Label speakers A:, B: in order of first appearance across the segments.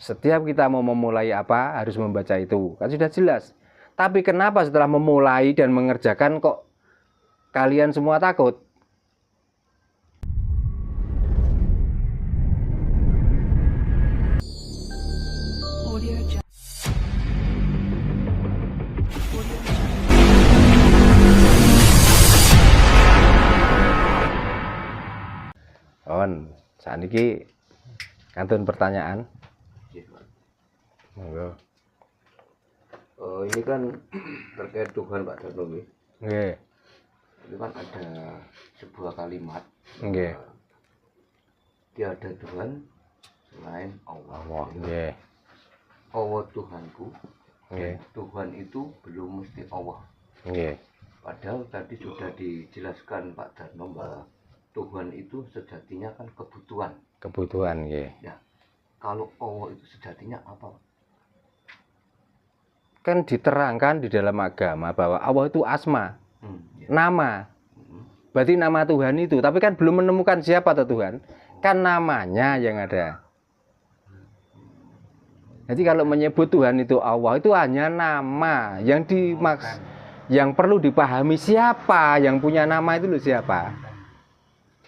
A: Setiap kita mau memulai apa harus membaca itu, kan sudah jelas. Tapi kenapa setelah memulai dan mengerjakan kok kalian semua takut? Saat ini kantun pertanyaan. Monggo.
B: Ini kan terkait Tuhan Pak Darno.
A: Nggih.
B: Itu kan ada sebuah kalimat.
A: Nggih.
B: Tiada Tuhan selain Allah.
A: Nggih.
B: Allah Tuhanku.
A: Nggih.
B: Tuhan itu belum mesti Allah.
A: Nggih.
B: Padahal tadi sudah dijelaskan Pak Darno bahwa Tuhan itu sejatinya kan kebutuhan.
A: Kebutuhan, nggih.
B: Ya. Kalau Allah itu sejatinya apa?
A: Kan diterangkan di dalam agama bahwa Allah itu asma, nama. Berarti nama Tuhan itu, tapi kan belum menemukan siapa Tuhan. Kan namanya yang ada. Jadi kalau menyebut Tuhan itu Allah, itu hanya nama yang yang perlu dipahami siapa yang punya nama itu loh, siapa.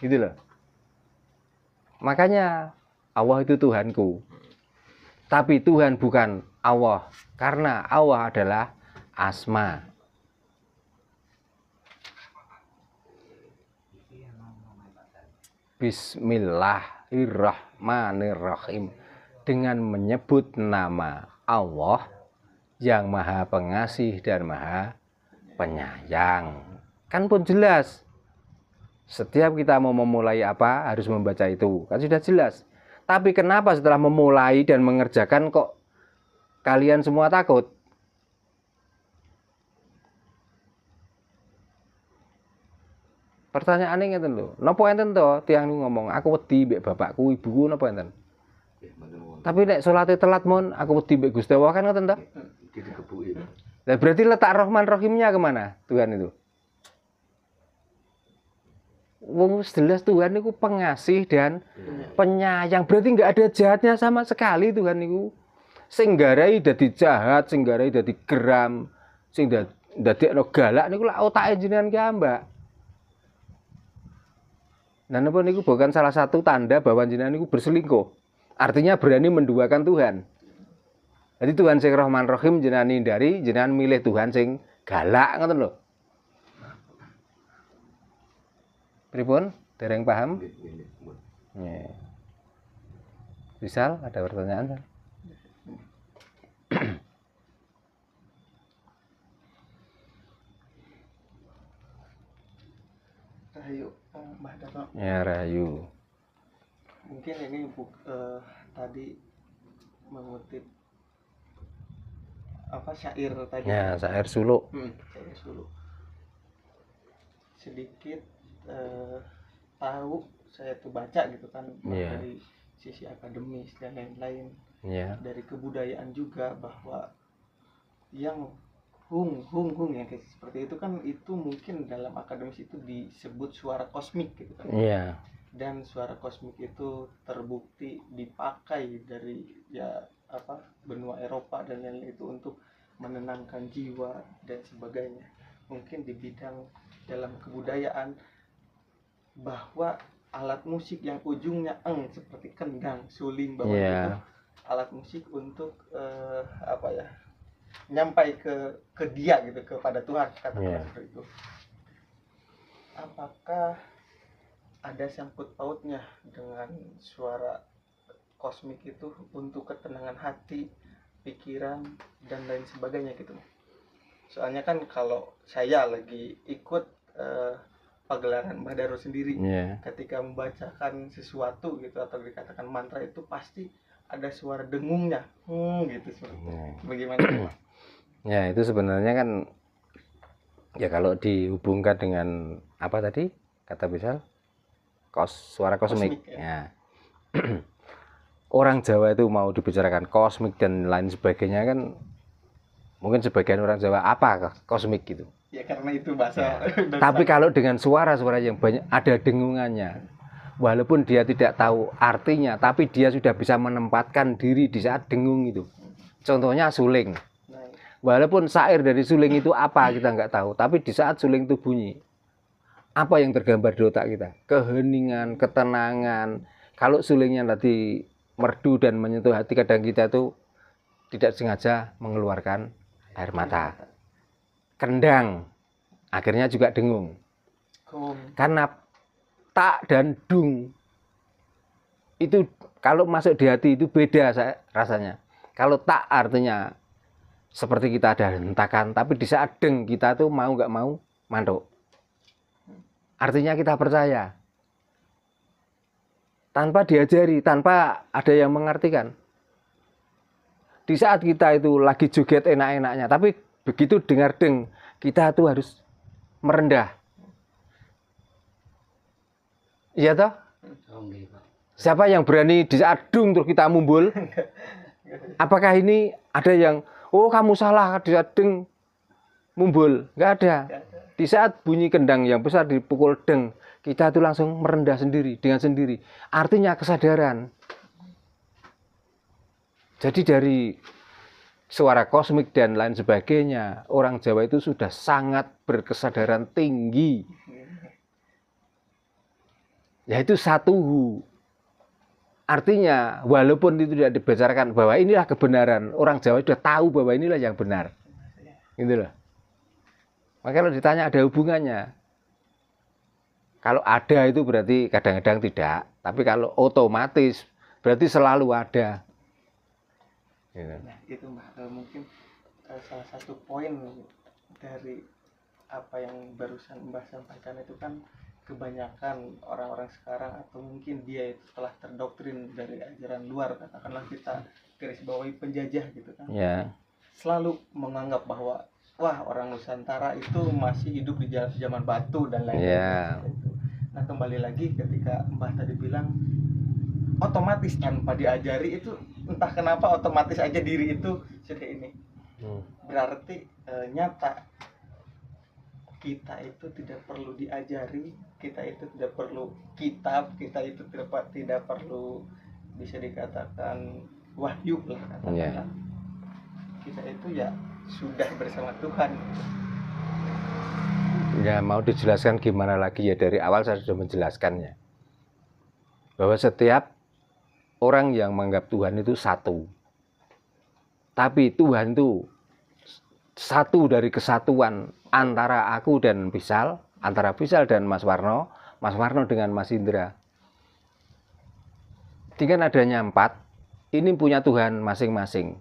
A: Gitu loh. Makanya Allah itu Tuhanku. Tapi Tuhan bukan Allah, karena Allah adalah asma. Bismillahirrahmanirrahim. Dengan menyebut nama Allah yang Maha Pengasih dan Maha Penyayang. Kan pun jelas. Setiap kita mau memulai apa harus membaca itu, kan sudah jelas. Tapi kenapa setelah memulai dan mengerjakan kok kalian semua takut? Pertanyaannya ngeten lho. Napa enten to tiyang ngomong aku wedi mbek bapakku, ibuku napa enten? Tapi nek salate telat mon aku wedi mbek Gusti Allah kan ngoten to? Lah berarti letak Rahman Rahimnya kemana Tuhan itu? Wong jelas Tuhan itu pengasih dan penyayang. Berarti nggak ada jahatnya sama sekali Tuhan itu. Sing garai dadi jahat, sing garai dadi geram, sing dadekno galak niku lak otake jenengan ki ambak. Nah, napa niku bukan salah satu tanda bahwa jenengan niku berselingkuh. Artinya berani menduakan Tuhan. Jadi Tuhan sing Rahman Rahim jenengan hindari, jenengan milih Tuhan sing galak ngoten lho. Pripun? Dereng paham? Nggih. Rizal, ada pertanyaan?
C: Rahayu, Mbah Darno.
A: Ya, Rahayu.
C: Mungkin ini tadi mengutip apa syair tadi.
A: Ya, syair suluk.
C: Syair suluk. Sedikit tahu saya tuh baca gitu kan, dari sisi akademis dan lain-lain, dari kebudayaan juga, bahwa yang hung yang kayak seperti itu kan, itu mungkin dalam akademis itu disebut suara kosmik gitu kan. Dan suara kosmik itu terbukti dipakai dari benua Eropa dan lain-lain itu untuk menenangkan jiwa dan sebagainya. Mungkin di bidang dalam kebudayaan, bahwa alat musik yang ujungnya seperti kendang, suling, bahwa itu alat musik untuk nyampai ke dia gitu, kepada Tuhan, katakan seperti itu. Apakah ada sangkut pautnya dengan suara kosmik itu untuk ketenangan hati, pikiran dan lain sebagainya gitu? Soalnya kan kalau saya lagi ikut pagelaran Mbah Darno sendiri, ketika membacakan sesuatu gitu atau dikatakan mantra itu pasti ada suara dengungnya, gitu seperti itu. Bagaimana?
A: Ya, itu sebenarnya kan ya kalau dihubungkan dengan apa tadi kata misal suara kosmik. Ya. Orang Jawa itu mau dibicarakan kosmik dan lain sebagainya kan, mungkin sebagian orang Jawa apa kosmik gitu.
C: Ya karena itu bahasa.
A: Tapi kalau dengan suara yang banyak ada dengungannya, walaupun dia tidak tahu artinya, tapi dia sudah bisa menempatkan diri di saat dengung itu. Contohnya suling. Walaupun syair dari suling itu apa kita nggak tahu, tapi di saat suling itu bunyi, apa yang tergambar di otak kita? Keheningan, ketenangan. Kalau sulingnya tadi merdu dan menyentuh hati, kadang kita tuh tidak sengaja mengeluarkan air mata. Kendang, akhirnya juga dengung. Karena tak dan dung itu kalau masuk di hati itu beda rasanya. Kalau tak artinya seperti kita ada hentakan, tapi di saat deng kita tuh mau nggak mau mantuk. Artinya kita percaya. Tanpa diajari, tanpa ada yang mengartikan. Di saat kita itu lagi joget enak-enaknya, tapi begitu dengar deng, kita tuh harus merendah. Iya toh? Siapa yang berani di saat dung terus kita mumbul? Apakah ini ada yang, oh kamu salah di saat deng mumbul? Nggak ada. Di saat bunyi kendang yang besar dipukul deng, kita tuh langsung merendah sendiri, dengan sendiri. Artinya kesadaran. Jadi dari suara kosmik dan lain sebagainya, orang Jawa itu sudah sangat berkesadaran tinggi. Yaitu satuhu. Artinya walaupun itu tidak dibicarakan bahwa inilah kebenaran, orang Jawa sudah tahu bahwa inilah yang benar. Gitu loh. Maka kalau ditanya ada hubungannya. Kalau ada itu berarti kadang-kadang tidak, tapi kalau otomatis berarti selalu ada. Gitu.
C: Nah, itu Mbak, mungkin salah satu poin dari apa yang barusan Mbak sampaikan itu kan kebanyakan orang-orang sekarang atau mungkin dia itu telah terdoktrin dari ajaran luar, katakanlah kita garis bawahi penjajah gitu kan.
A: Ya.
C: Selalu menganggap bahwa wah orang Nusantara itu masih hidup di zaman batu dan lain-lain.
A: Ya.
C: Nah kembali lagi ketika Mbah tadi bilang otomatis tanpa diajari itu entah kenapa otomatis aja diri itu sudah ini. Berarti nyata kita itu tidak perlu diajari, kita itu tidak perlu kitab, kita itu tidak perlu bisa dikatakan wahyu lah katakanlah. Yeah. Kita itu ya sudah bersama Tuhan.
A: Ya mau dijelaskan gimana lagi ya, dari awal saya sudah menjelaskannya. Bahwa setiap orang yang menganggap Tuhan itu satu. Tapi Tuhan itu satu dari kesatuan antara aku dan Pisal, antara Pisal dan Mas Warno dengan Mas Indra. Dengan adanya 4, ini punya Tuhan masing-masing.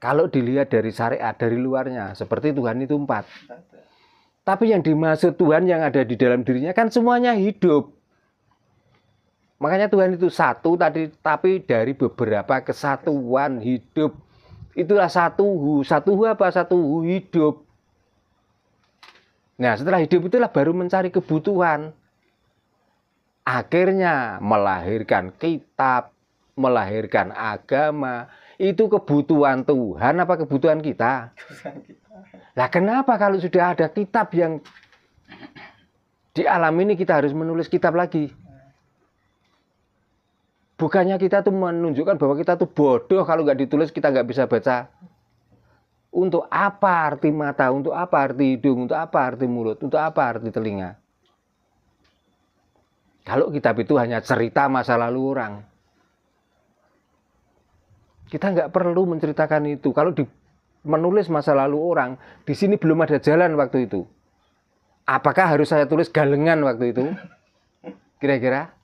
A: Kalau dilihat dari syariat, dari luarnya, seperti Tuhan itu 4. Tapi yang dimaksud Tuhan yang ada di dalam dirinya kan semuanya hidup. Makanya Tuhan itu satu tadi, tapi dari beberapa kesatuan hidup. Itulah satuhu. Satuhu apa? Satuhu hidup. Nah setelah hidup itulah baru mencari kebutuhan. Akhirnya melahirkan kitab, melahirkan agama. Itu kebutuhan Tuhan apa kebutuhan kita? Lah kenapa kalau sudah ada kitab yang di alam ini kita harus menulis kitab lagi? Bukannya kita tuh menunjukkan bahwa kita tuh bodoh kalau nggak ditulis kita nggak bisa baca. Untuk apa arti mata? Untuk apa arti hidung? Untuk apa arti mulut? Untuk apa arti telinga? Kalau kitab itu hanya cerita masa lalu orang, kita nggak perlu menceritakan itu. Kalau menulis masa lalu orang, di sini belum ada jalan waktu itu. Apakah harus saya tulis galengan waktu itu? Kira-kira?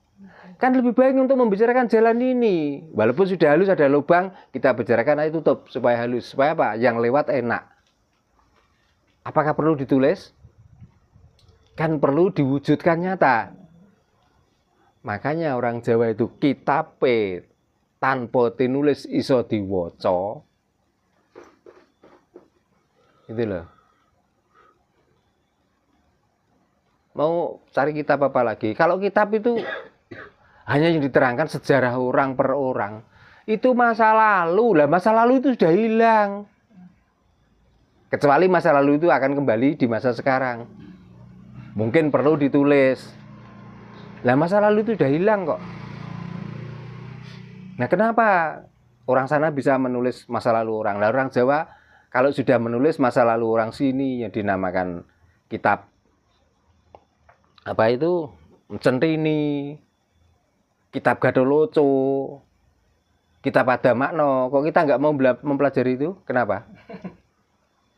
A: Kan lebih baik untuk membicarakan jalan ini. Walaupun sudah halus ada lubang, kita bicarakan ayo tutup supaya halus. Supaya apa? Yang lewat enak. Apakah perlu ditulis? Kan perlu diwujudkan nyata. Makanya orang Jawa itu kitabe tanpa tinulis iso diwaca. Itu loh. Mau cari kitab apa lagi? Kalau kitab itu hanya yang diterangkan sejarah orang per orang. Itu masa lalu. Lah masa lalu itu sudah hilang. Kecuali masa lalu itu akan kembali di masa sekarang. Mungkin perlu ditulis. Lah masa lalu itu udah hilang kok. Nah kenapa orang sana bisa menulis masa lalu orang? Lah orang Jawa kalau sudah menulis masa lalu orang sini yang dinamakan kitab apa itu Centini, kitab Gadoloco, kitab Adamakno. Kok kita nggak mau mempelajari itu? Kenapa?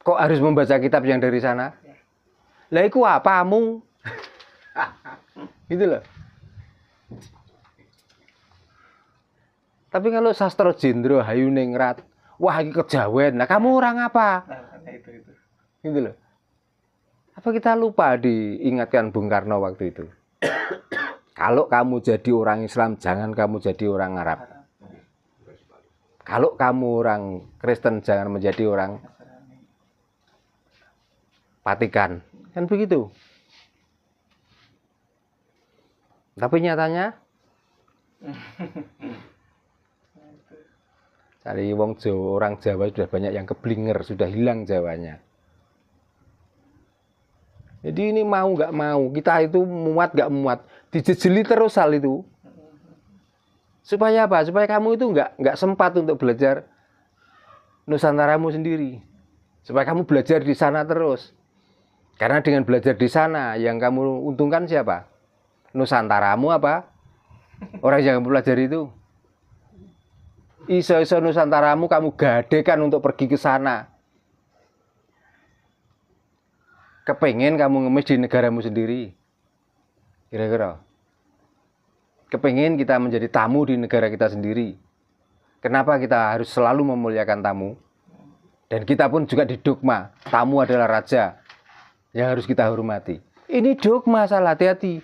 A: Kok harus membaca kitab yang dari sana? Lah iku apamu? Gitu loh. Tapi kalau sastra Jendro Hayuningrat, wah ini kejawen. Nah kamu orang apa?
C: Nah, itu.
A: Gitu loh. Apa kita lupa diingatkan Bung Karno waktu itu? Kalau kamu jadi orang Islam, jangan kamu jadi orang Arab. Kalau kamu orang Kristen, jangan menjadi orang Vatikan. Kan begitu. Tapi nyatanya cari wong Jawa, orang Jawa sudah banyak yang keblinger, sudah hilang Jawanya. Jadi ini mau nggak mau, kita itu muat nggak muat, dijejeli terus hal itu. Supaya apa? Supaya kamu itu nggak sempat untuk belajar Nusantaramu sendiri. Supaya kamu belajar di sana terus. Karena dengan belajar di sana, yang kamu untungkan siapa? Nusantaramu apa? Orang yang belajar itu. Iso-iso Nusantaramu kamu gadekan untuk pergi ke sana. Kepengen kamu ngemis di negaramu sendiri. Kira-kira. Kepengen kita menjadi tamu di negara kita sendiri. Kenapa kita harus selalu memuliakan tamu? Dan kita pun juga didogma, tamu adalah raja yang harus kita hormati. Ini dogma, salah, hati-hati.